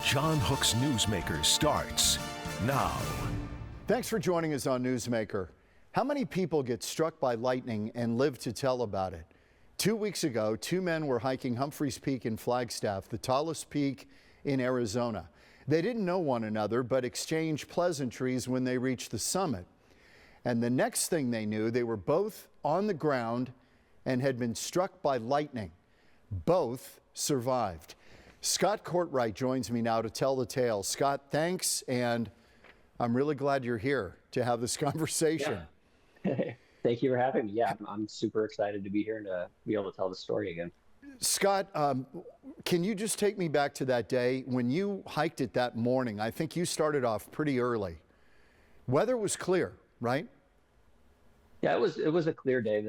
John Hook's Newsmaker starts now. Thanks for joining us on Newsmaker. How many people get struck by lightning and live to tell about it? 2 weeks ago, two men were hiking Humphreys Peak in Flagstaff, the tallest peak in Arizona. They didn't know one another, but exchanged pleasantries when they reached the summit. And the next thing they knew, they were both on the ground and had been struck by lightning. Both survived. Scott Courtright joins me now to tell the tale. Scott, thanks, and I'm really glad you're here to have this conversation. Yeah. Thank you for having me. Yeah, I'm super excited to be here and to be able to tell the story again. Scott, can you just take me back to that day when you hiked it that morning? I think you started off pretty early. Weather was clear, right? Yeah, it was a clear day.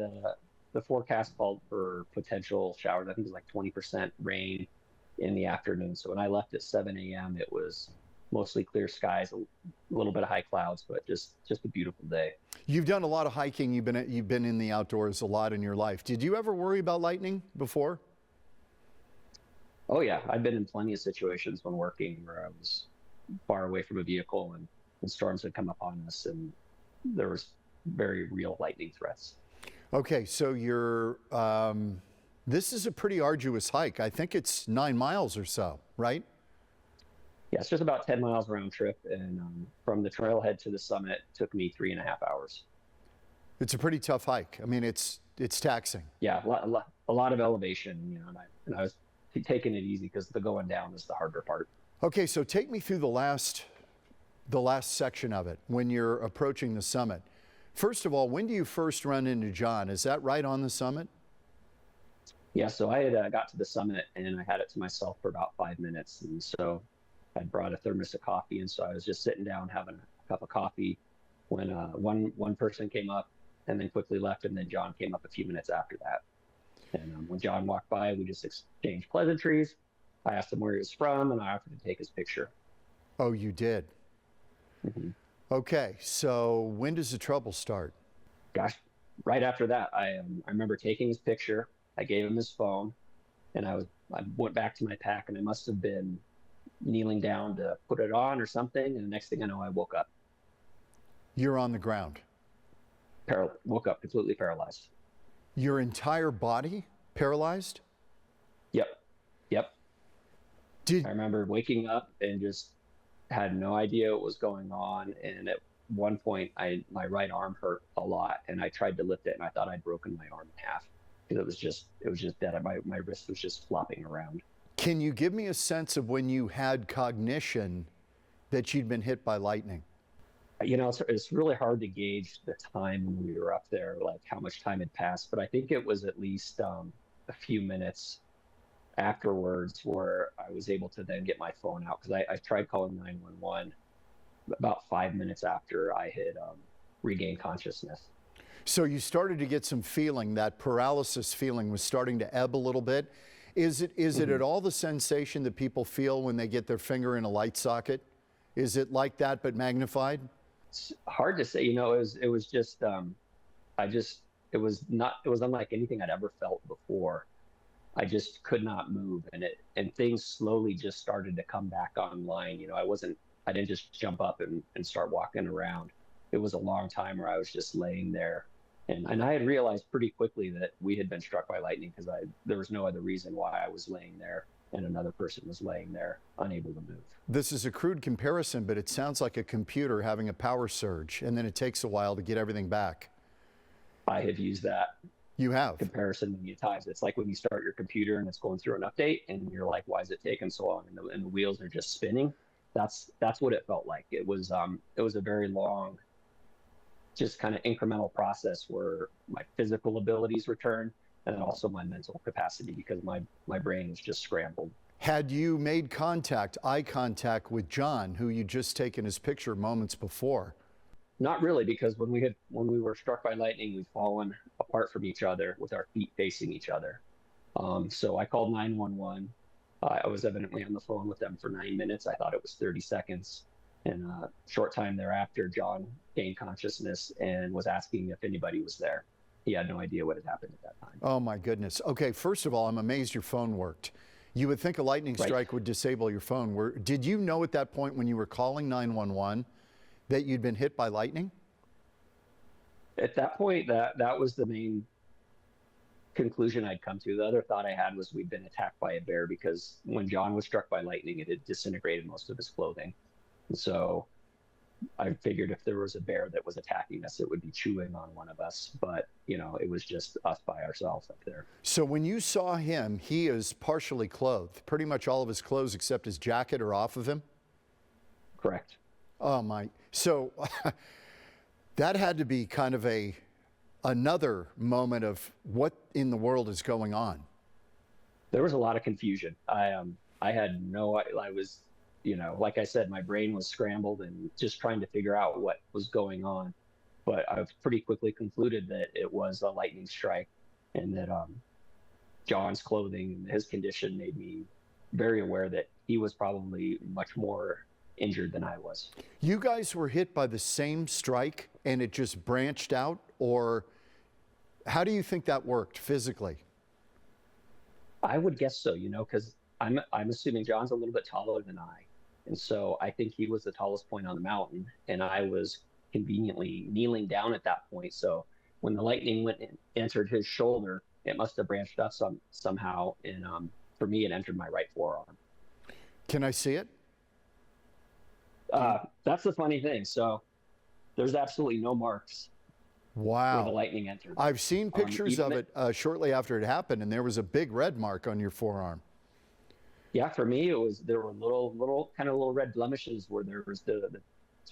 The forecast called for potential showers. I think it was like 20% rain in the afternoon. So when I left at 7 a.m., it was mostly clear skies, a little bit of high clouds, but just a beautiful day. You've done a lot of hiking. You've been in the outdoors a lot in your life. Did you ever worry about lightning before? Oh yeah, I've been in plenty of situations when working where I was far away from a vehicle and storms had come upon us, and there was very real lightning threats. Okay, so this is a pretty arduous hike. I think it's 9 miles or so, right? Yeah, it's just about 10 miles round trip, and from the trailhead to the summit it took me 3.5 hours. It's a pretty tough hike. I mean, it's taxing. Yeah, a lot of elevation, you know, and I was taking it easy because the going down is the harder part. Okay, so take me through the last section of it when you're approaching the summit. First of all, when do you first run into John? Is that right on the summit? Yeah, so I had got to the summit and I had it to myself for about 5 minutes, and so I brought a thermos of coffee, and so I was just sitting down having a cup of coffee when one person came up and then quickly left, and then John came up a few minutes after that. And when John walked by, we just exchanged pleasantries. I asked him where he was from, and I offered to take his picture. Oh, you did? Mm-hmm. Okay, so when does the trouble start? Gosh, right after that, I remember taking his picture. I gave him his phone, and I went back to my pack, and I must have been kneeling down to put it on or something, and the next thing I know, I woke up. You're on the ground? Woke up completely paralyzed. Your entire body paralyzed? Yep. I remember waking up and just had no idea what was going on, and at one point my right arm hurt a lot, and I tried to lift it and I thought I'd broken my arm in half because it was just dead. My wrist was just flopping around. Can you give me a sense of when you had cognition that you'd been hit by lightning? You know, it's really hard to gauge the time when we were up there, like how much time had passed, but I think it was at least a few minutes afterwards where I was able to then get my phone out, because I tried calling 911 about 5 minutes after I had regained consciousness. So you started to get some feeling, that paralysis feeling was starting to ebb a little bit. Is it at all the sensation that people feel when they get their finger in a light socket? Is it like that but magnified? It's hard to say. You know, it was just it was unlike anything I'd ever felt before. I just could not move, and things slowly just started to come back online. You know, I didn't just jump up and start walking around. It was a long time where I was just laying there. And I had realized pretty quickly that we had been struck by lightning, because there was no other reason why I was laying there and another person was laying there unable to move. This is a crude comparison, but it sounds like a computer having a power surge, and then it takes a while to get everything back. I have used that. You have? Comparison many times. It's like when you start your computer and it's going through an update and you're like, why is it taking so long? And the wheels are just spinning. That's what it felt like. It was a very long, just kind of incremental process where my physical abilities returned, and then also my mental capacity, because my brain was just scrambled. Had you made eye contact with John, who you'd just taken his picture moments before? Not really, because when we were struck by lightning, we'd fallen apart from each other with our feet facing each other. So I called 911. I was evidently on the phone with them for 9 minutes. I thought it was 30 seconds. And a short time thereafter, John gained consciousness and was asking if anybody was there. He had no idea what had happened at that time. Oh my goodness. Okay, first of all, I'm amazed your phone worked. You would think a lightning Right. strike would disable your phone. Did you know at that point when you were calling 911 that you'd been hit by lightning? At that point, that was the main conclusion I'd come to. The other thought I had was we'd been attacked by a bear, because when John was struck by lightning, it had disintegrated most of his clothing. And so I figured if there was a bear that was attacking us, it would be chewing on one of us. But, it was just us by ourselves up there. So when you saw him, he is partially clothed. Pretty much all of his clothes except his jacket are off of him? Correct. Oh, my. So that had to be kind of another moment of what in the world is going on. There was a lot of confusion. I had I was, like I said, my brain was scrambled and just trying to figure out what was going on. But I've pretty quickly concluded that it was a lightning strike, and that John's clothing and his condition made me very aware that he was probably much more injured than I was. You guys were hit by the same strike and it just branched out, or how do you think that worked physically? I would guess so, because I'm assuming John's a little bit taller than I. And so I think he was the tallest point on the mountain, and I was conveniently kneeling down at that point. So when the lightning went and entered his shoulder, it must have branched up somehow. And for me, it entered my right forearm. Can I see it? That's the funny thing. So there's absolutely no marks Wow. where the lightning entered. I've seen pictures of it shortly after it happened, and there was a big red mark on your forearm. Yeah, for me, there were little red blemishes where there was the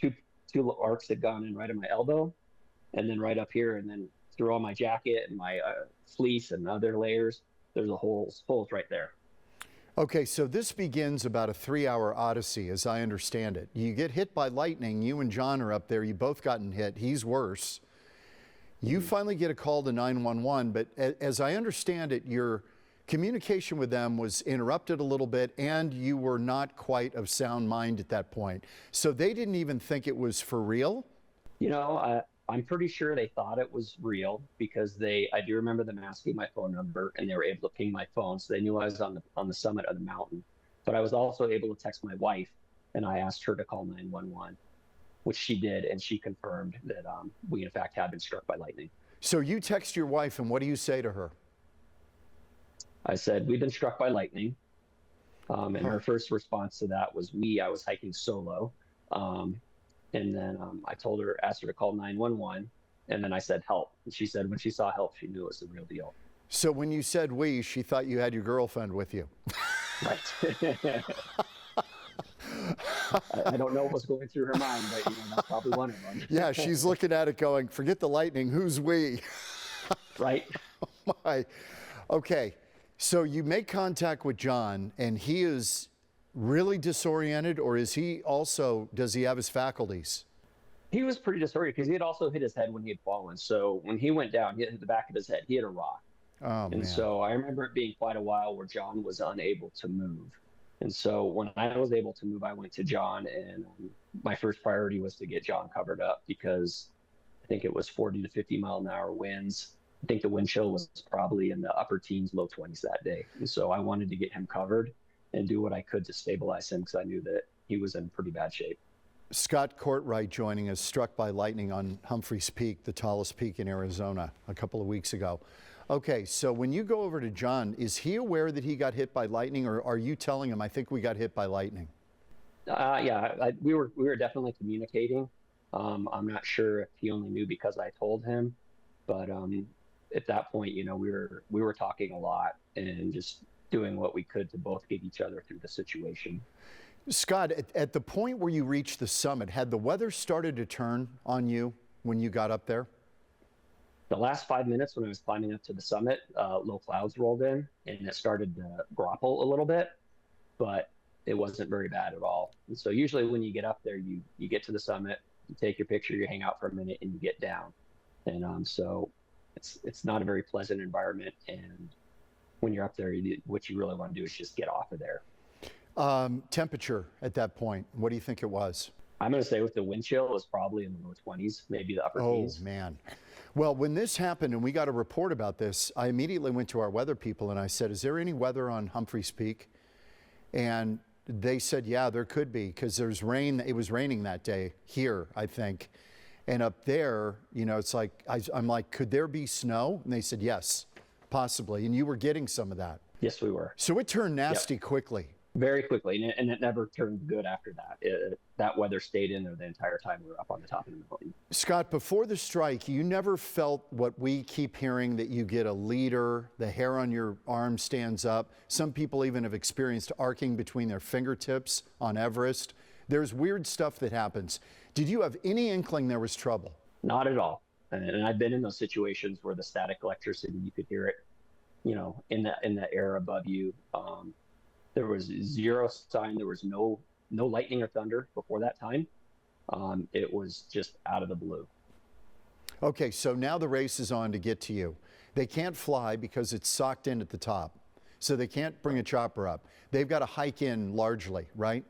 two arcs had gone in right at my elbow, and then right up here, and then through all my jacket and my fleece and other layers, there's holes right there. Okay, so this begins about a 3-hour odyssey, as I understand it. You get hit by lightning. You and John are up there. You both gotten hit. He's worse. You finally get a call to 911, but as I understand it, your communication with them was interrupted a little bit, and you were not quite of sound mind at that point. So they didn't even think it was for real? I'm pretty sure they thought it was real, because I do remember them asking my phone number, and they were able to ping my phone, so they knew I was on the summit of the mountain. But I was also able to text my wife, and I asked her to call 911, which she did, and she confirmed that we in fact had been struck by lightning. So you text your wife, and what do you say to her? I said, we've been struck by lightning. And her first response to that was I was hiking solo. And then I asked her to call 911. And then I said, help. And she said when she saw help, she knew it was the real deal. So when you said we, she thought you had your girlfriend with you. Right. I don't know what's going through her mind, but that's probably one of them. Yeah, she's looking at it going, forget the lightning, who's we? Right. Oh my. Okay, so you make contact with John, and he is really disoriented, or does he have his faculties? He was pretty disoriented because he had also hit his head when he had fallen. So when he went down, he hit the back of his head. He hit a rock. Oh, man. So I remember it being quite a while where John was unable to move. And so when I was able to move, I went to John, and my first priority was to get John covered up, because I think it was 40 to 50 mile an hour winds. I think the wind chill was probably in the upper teens, low 20s that day. And so I wanted to get him covered and do what I could to stabilize him, because I knew that he was in pretty bad shape. Scott Courtright joining us, struck by lightning on Humphreys Peak, the tallest peak in Arizona, a couple of weeks ago. Okay, so when you go over to John, is he aware that he got hit by lightning, or are you telling him, I think we got hit by lightning? Yeah, we were definitely communicating. I'm not sure if he only knew because I told him, but at that point, we were talking a lot and just doing what we could to both get each other through the situation. Scott, at the point where you reached the summit, had the weather started to turn on you when you got up there? The last 5 minutes when I was climbing up to the summit, low clouds rolled in, and it started to grapple a little bit, but it wasn't very bad at all. And so usually when you get up there, you get to the summit, you take your picture, you hang out for a minute, and you get down. And so it's not a very pleasant environment. And when you're up there, what you really want to do is just get off of there. Temperature at that point, what do you think it was? I'm going to say with the wind chill, it was probably in the low 20s, maybe the upper teens. Oh, man. Well, when this happened and we got a report about this, I immediately went to our weather people and I said, is there any weather on Humphreys Peak? And they said, yeah, there could be, because there's rain. It was raining that day here, I think. And up there, you know, it's like, I'm like, could there be snow? And they said, yes, possibly. And you were getting some of that. Yes, we were. So it turned nasty quickly. Very quickly, and it never turned good after that. That weather stayed in there the entire time we were up on the top of the mountain. Scott, before the strike, you never felt what we keep hearing, that you get a leader, the hair on your arm stands up. Some people even have experienced arcing between their fingertips on Everest. There's weird stuff that happens. Did you have any inkling there was trouble? Not at all. And I've been in those situations where the static electricity, you could hear it, you know, in the air above you. There was zero sign. There was no lightning or thunder before that time. It was just out of the blue. Okay, so now the race is on to get to you. They can't fly because it's socked in at the top. So they can't bring a chopper up. They've got to hike in largely, right?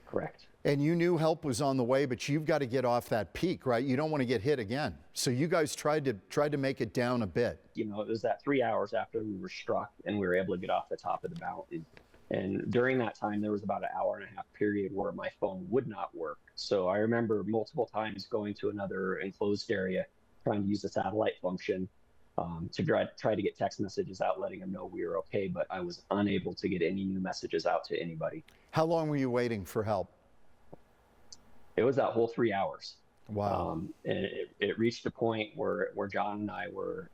Correct. And you knew help was on the way, but you've got to get off that peak, right? You don't want to get hit again. So you guys tried to make it down a bit. You know, it was that 3 hours after we were struck and we were able to get off the top of the mountain. And during that time, there was about an hour and a half period where my phone would not work. So I remember multiple times going to another enclosed area, trying to use the satellite function to try to get text messages out, letting them know we were okay. But I was unable to get any new messages out to anybody. How long were you waiting for help? It was that whole 3 hours. Wow. And it reached a point where John and I were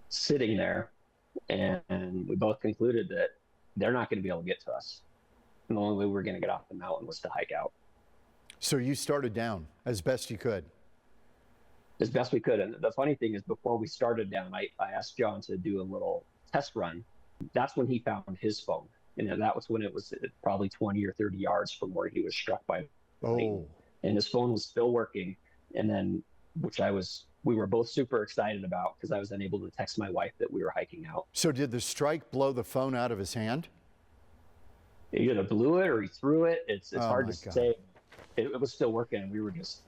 sitting there, and we both concluded that they're not going to be able to get to us. And the only way we were going to get off the mountain was to hike out. So you started down as best you could? As best we could. And the funny thing is, before we started down, I asked John to do a little test run. That's when he found his phone. And that was when it was probably 20 or 30 yards from where he was struck by lightning. And his phone was still working. And then, we were both super excited about, because I was then able to text my wife that we were hiking out. So did the strike blow the phone out of his hand? He either blew it or he threw it. It's hard to God. say. It was still working, and we were just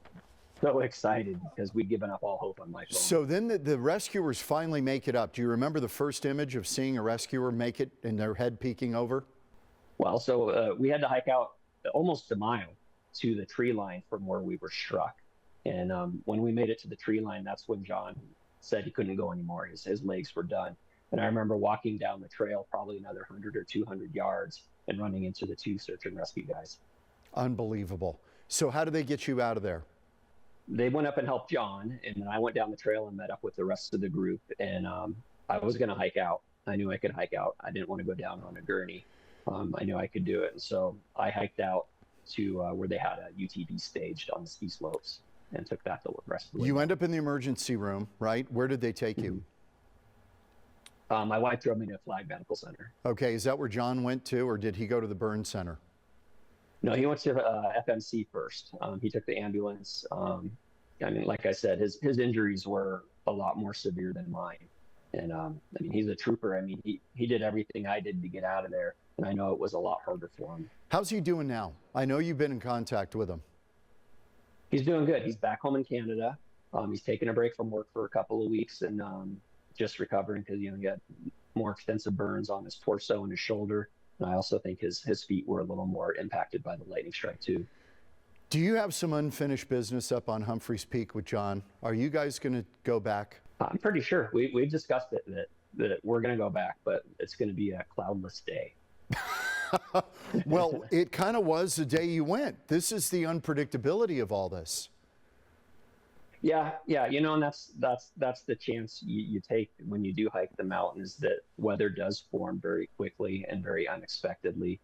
so excited because we'd given up all hope on my phone. So then the rescuers finally make it up. Do you remember the first image of seeing a rescuer make it and their head peeking over? Well, so we had to hike out almost a mile to the tree line from where we were struck. And when we made it to the tree line, that's when John said he couldn't go anymore. His legs were done. And I remember walking down the trail probably another 100 or 200 yards and running into the two search and rescue guys. Unbelievable. So how did they get you out of there? They went up and helped John, and then I went down the trail and met up with the rest of the group. And I was going to hike out. I knew I could hike out. I didn't want to go down on a gurney. I knew I could do it. And so I hiked out to where they had a UTV staged on the ski slopes, and took that the rest of the way. You end up in the emergency room, right? Where did they take you? My wife drove me to Flag Medical Center. Okay, is that where John went to, or did he go to the burn center? No, he went to FMC first. He took the ambulance. I mean, like I said, his injuries were a lot more severe than mine. And I mean, he's a trooper. I mean, he did everything I did to get out of there, and I know it was a lot harder for him. How's he doing now? I know you've been in contact with him. He's doing good. He's back home in Canada. He's taking a break from work for a couple of weeks and just recovering because, you know, he had more extensive burns on his torso and his shoulder. And I also think his feet were a little more impacted by the lightning strike too. Do you have some unfinished business up on Humphreys Peak with John? Are you guys going to go back? I'm pretty sure. We've discussed it that we're going to go back, but it's going to be a cloudless day. Well, it kind of was the day you went. This is the unpredictability of all this. Yeah, you know, and that's the chance you take when you do hike the mountains, that weather does form very quickly and very unexpectedly.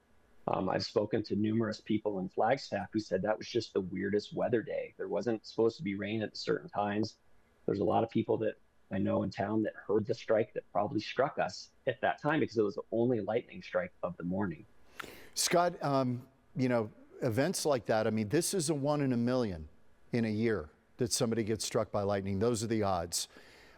I've spoken to numerous people in Flagstaff who said that was just the weirdest weather day. There wasn't supposed to be rain at certain times. There's a lot of people that I know in town that heard the strike that probably struck us at that time because it was the only lightning strike of the morning. Scott, you know, events like that, I mean, this is a 1 in a million in a year that somebody gets struck by lightning. Those are the odds.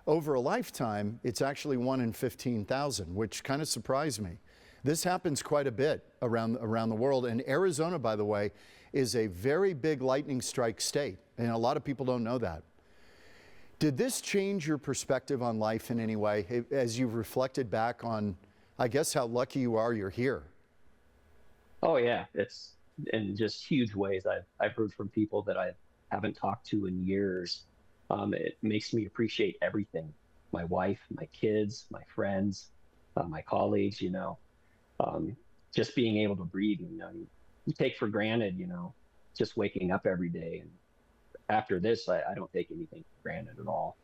Over a lifetime, it's actually 1 in 15,000, which kind of surprised me. This happens quite a bit around the world. And Arizona, by the way, is a very big lightning strike state. And a lot of people don't know that. Did this change your perspective on life in any way as you've reflected back on, I guess, how lucky you are you're here? Oh yeah, it's in just huge ways. I've heard from people that I haven't talked to in years. It makes me appreciate everything: my wife, my kids, my friends, my colleagues. Um, just being able to breathe. You take for granted. Just waking up every day. And after this, I don't take anything for granted at all.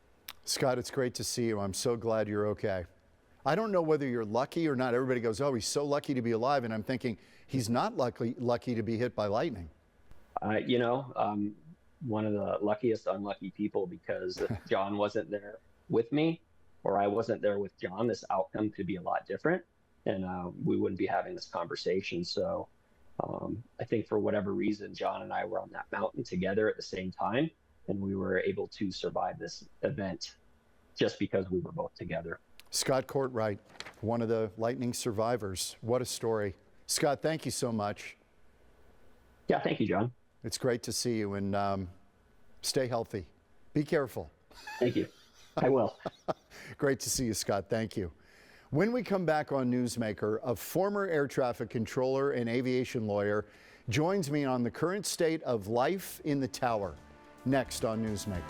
Scott, it's great to see you. I'm so glad you're okay. I don't know whether you're lucky or not. Everybody goes, oh, he's so lucky to be alive. And I'm thinking he's not lucky to be hit by lightning. One of the luckiest unlucky people, because if John wasn't there with me, or I wasn't there with John, this outcome could be a lot different, and we wouldn't be having this conversation. So I think for whatever reason, John and I were on that mountain together at the same time, and we were able to survive this event just because we were both together. Scott Courtright, one of the lightning survivors. What a story. Scott, thank you so much. Yeah, thank you, John. It's great to see you, and stay healthy. Be careful. Thank you. I will. Great to see you, Scott. Thank you. When we come back on Newsmaker, a former air traffic controller and aviation lawyer joins me on the current state of life in the tower. Next on Newsmaker.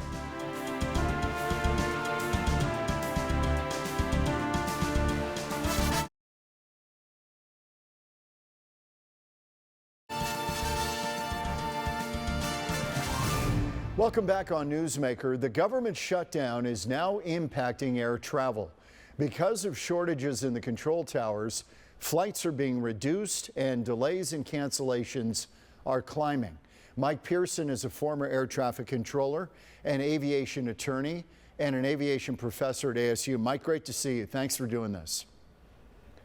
Welcome back on Newsmaker. The government shutdown is now impacting air travel. Because of shortages in the control towers, flights are being reduced and delays and cancellations are climbing. Mike Pearson is a former air traffic controller, an aviation attorney, and an aviation professor at ASU. Mike, great to see you. Thanks for doing this.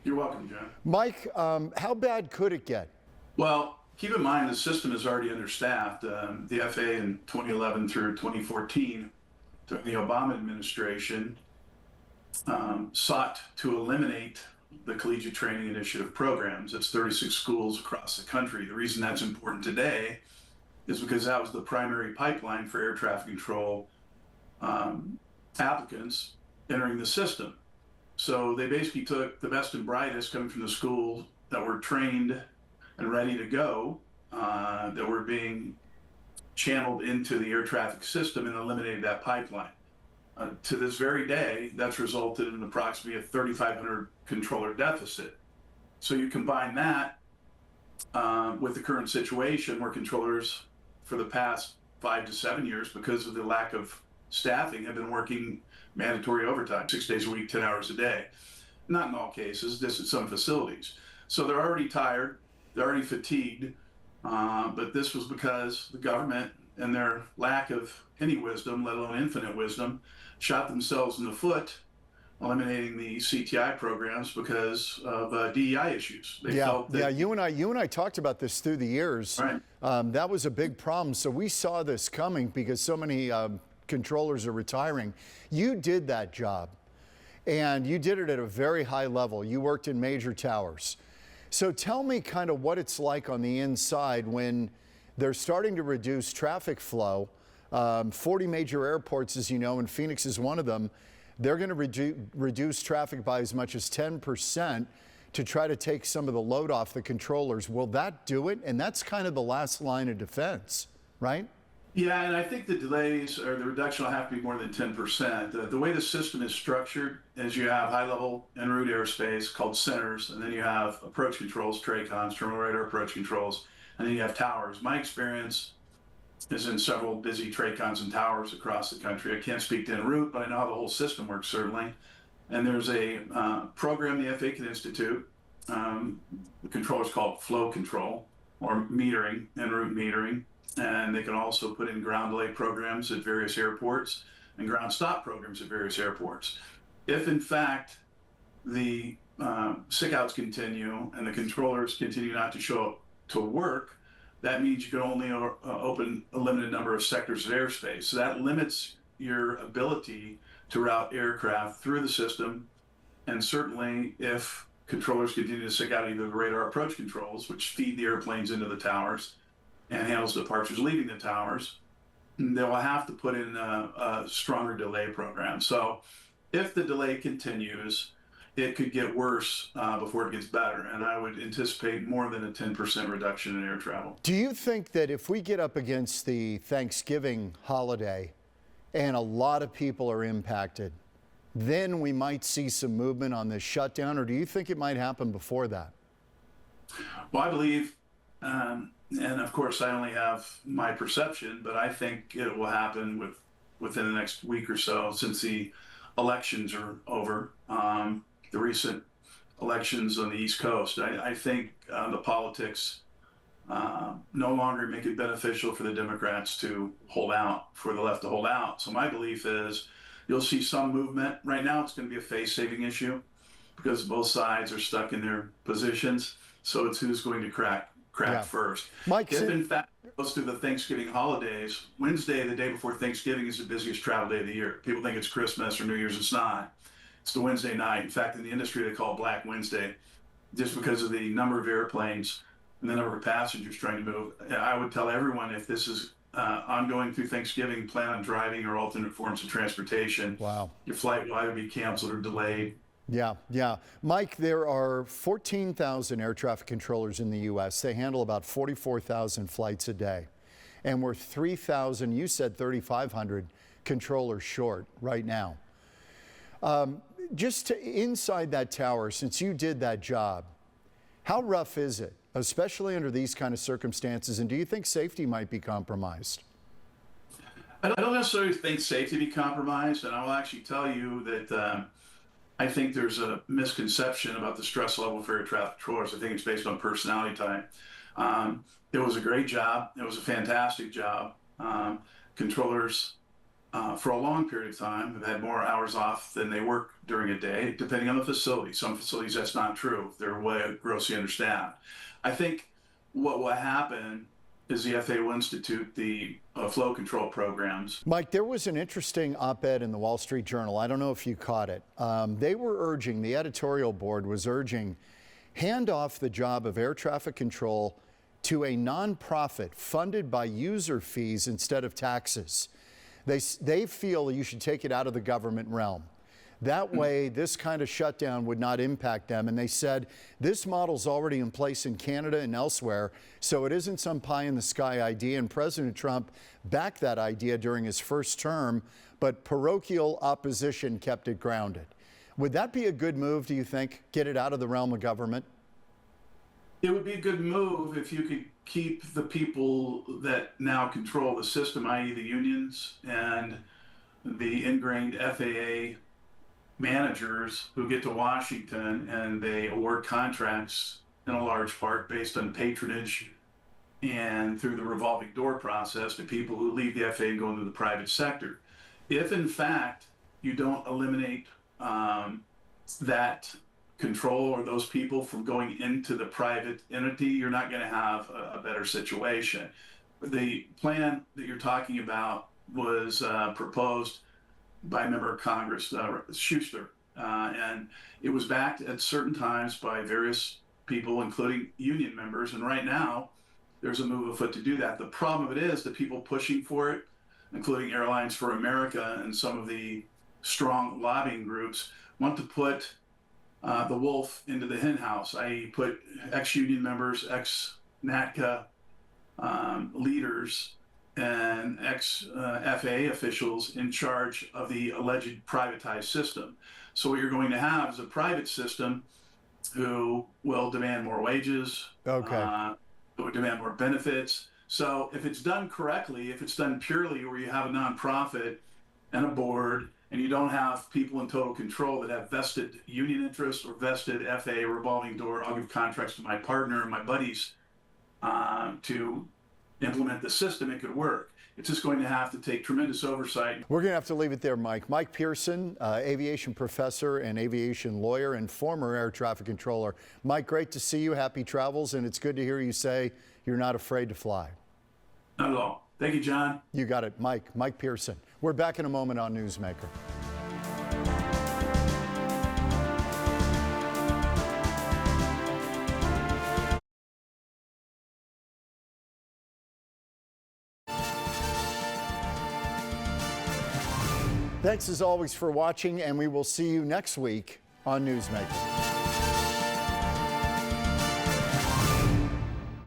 You're welcome, John. Mike, how bad could it get? Well, keep in mind the system is already understaffed. The FAA in 2011 through 2014, during the Obama administration, sought to eliminate the Collegiate Training Initiative programs. It's 36 schools across the country. The reason that's important today is because that was the primary pipeline for air traffic control applicants entering the system. So they basically took the best and brightest coming from the schools that were trained and ready to go, that were being channeled into the air traffic system, and eliminated that pipeline. To this very day, that's resulted in approximately a 3,500 controller deficit. So you combine that with the current situation where controllers for the past 5 to 7 years, because of the lack of staffing, have been working mandatory overtime, 6 days a week, 10 hours a day. Not in all cases, just at some facilities. So they're already tired, they're already fatigued, but this was because the government, and their lack of any wisdom, let alone infinite wisdom, shot themselves in the foot, eliminating the CTI programs because of DEI issues. They felt that, you and I talked about this through the years. Right. That was a big problem. So we saw this coming because so many controllers are retiring. You did that job, and you did it at a very high level. You worked in major towers. So tell me kind of what it's like on the inside when they're starting to reduce traffic flow. 40 major airports, as you know, and Phoenix is one of them. They're going to reduce traffic by as much as 10% to try to take some of the load off the controllers. Will that do it? And that's kind of the last line of defense, right? Yeah, and I think the delays or the reduction will have to be more than 10%. The way the system is structured is you have high-level en route airspace called centers, and then you have approach controls, TRACONs, terminal radar approach controls, and then you have towers. My experience is in several busy TRACONs and towers across the country. I can't speak to en route, but I know how the whole system works, certainly. And there's a program the FAA can institute. The controller is called flow control or metering, en route metering. And they can also put in ground delay programs at various airports and ground stop programs at various airports. If in fact the sick outs continue and the controllers continue not to show up to work, that means you can only open a limited number of sectors of airspace. So that limits your ability to route aircraft through the system. And certainly if controllers continue to sick out either the radar approach controls, which feed the airplanes into the towers and handles departures leaving the towers, they will have to put in a stronger delay program. So if the delay continues, it could get worse before it gets better. And I would anticipate more than a 10% reduction in air travel. Do you think that if we get up against the Thanksgiving holiday and a lot of people are impacted, then we might see some movement on this shutdown, or do you think it might happen before that? Well, I believe, and of course I only have my perception, but I think it will happen within the next week or so, since the elections are over, the recent elections on the East Coast. I think the politics no longer make it beneficial for the Democrats to hold out, for the left to hold out. So my belief is you'll see some movement. Right now it's going to be a face-saving issue because both sides are stuck in their positions. So it's who's going to crack first. Mike, if in fact it goes through the Thanksgiving holidays, Wednesday, the day before Thanksgiving, is the busiest travel day of the year. People think it's Christmas or New Year's. It's not. It's the Wednesday night. In fact, in the industry, they call it Black Wednesday, just because of the number of airplanes and the number of passengers trying to move. I would tell everyone, if this is ongoing through Thanksgiving, plan on driving or alternate forms of transportation. Wow. Your flight will either be canceled or delayed. Yeah. Mike, there are 14,000 air traffic controllers in the U.S. They handle about 44,000 flights a day. And we're 3,000, you said 3,500 controllers short right now. Just inside that tower, since you did that job, how rough is it, especially under these kind of circumstances? And do you think safety might be compromised? I don't necessarily think safety be compromised. And I will actually tell you that I think there's a misconception about the stress level for air traffic controllers. I think it's based on personality type. It was a great job. It was a fantastic job. Controllers, for a long period of time, have had more hours off than they work during a day, depending on the facility. Some facilities, that's not true. They're way grossly understaffed. I think what will happen is the FAA will institute the flow control programs. Mike, there was an interesting op-ed in the Wall Street Journal. I don't know if you caught it. They were urging, the editorial board was urging, hand off the job of air traffic control to a nonprofit funded by user fees instead of taxes. They feel you should take it out of the government realm. That way, this kind of shutdown would not impact them. And they said this model's already in place in Canada and elsewhere, so it isn't some pie-in-the-sky idea. And President Trump backed that idea during his first term, but parochial opposition kept it grounded. Would that be a good move, do you think? Get it out of the realm of government? It would be a good move if you could keep the people that now control the system, i.e. the unions and the ingrained FAA managers who get to Washington and they award contracts in a large part based on patronage and through the revolving door process to people who leave the FAA and go into the private sector. If in fact you don't eliminate that control or those people from going into the private entity, you're not going to have a better situation. The plan that you're talking about was proposed by a member of Congress, Schuster, and it was backed at certain times by various people, including union members. And right now, there's a move afoot to do that. The problem of it is the people pushing for it, including Airlines for America and some of the strong lobbying groups, want to put the wolf into the hen house, i.e. put ex-union members, ex-NATCA leaders, and ex-FAA officials in charge of the alleged privatized system. So what you're going to have is a private system who will demand more wages, will demand more benefits. So if it's done correctly, if it's done purely where you have a nonprofit and a board and you don't have people in total control that have vested union interests or vested FAA revolving door, I'll give contracts to my partner and my buddies to implement the system, it could work. It's just going to have to take tremendous oversight. We're going to have to leave it there, Mike. Mike Pearson, aviation professor and aviation lawyer and former air traffic controller. Mike, great to see you. Happy travels, and it's good to hear you say you're not afraid to fly. Not at all. Thank you, John. You got it, Mike Pearson. We're back in a moment on Newsmaker. Thanks as always for watching, and we will see you next week on Newsmaker.